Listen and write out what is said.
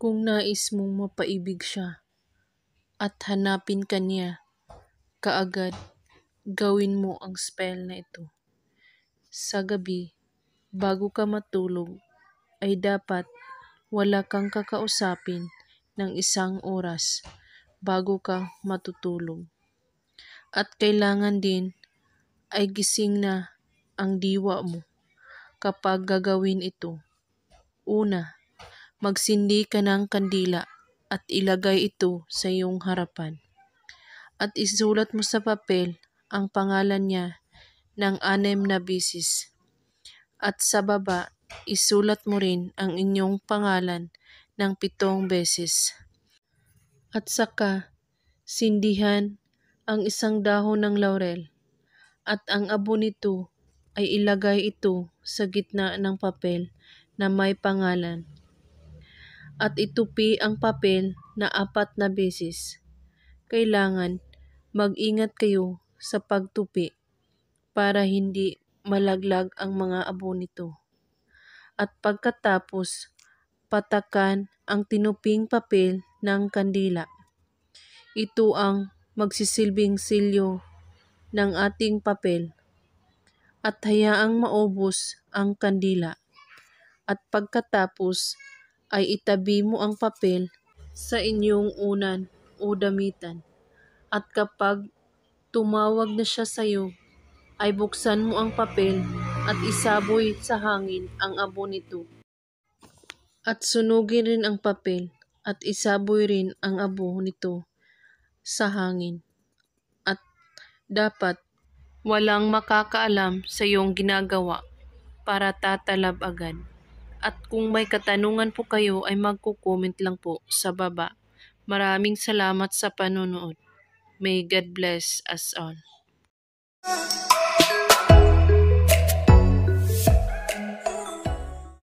Kung nais mong mapaibig siya at hanapin ka niya kaagad, gawin mo ang spell na ito. Sa gabi, bago ka matulog, ay dapat wala kang kakausapin ng 1 oras bago ka matutulog. At kailangan din ay gising na ang diwa mo kapag gagawin ito. Una, magsindi ka ng kandila at ilagay ito sa iyong harapan. At isulat mo sa papel ang pangalan niya ng 6 na beses. At sa baba, isulat mo rin ang inyong pangalan ng 7 beses. At saka, sindihan ang 1 dahon ng laurel at ang abo nito ay ilagay ito sa gitna ng papel na may pangalan. At itupi ang papel na 4 na beses. Kailangan mag-ingat kayo sa pagtupi para hindi malaglag ang mga abo nito. At pagkatapos, patakan ang tinuping papel ng kandila. Ito ang magsisilbing silyo ng ating papel. At hayaang maubos ang kandila. At pagkatapos ay itabi mo ang papel sa inyong unan o damitan. At kapag tumawag na siya sa iyo, ay buksan mo ang papel at isaboy sa hangin ang abo nito. At sunugin rin ang papel at isaboy rin ang abo nito sa hangin. At dapat walang makakaalam sa iyong ginagawa para tatalab agad. At kung may katanungan po kayo ay magko-comment lang po sa baba. Maraming salamat sa panonood. May God bless us all.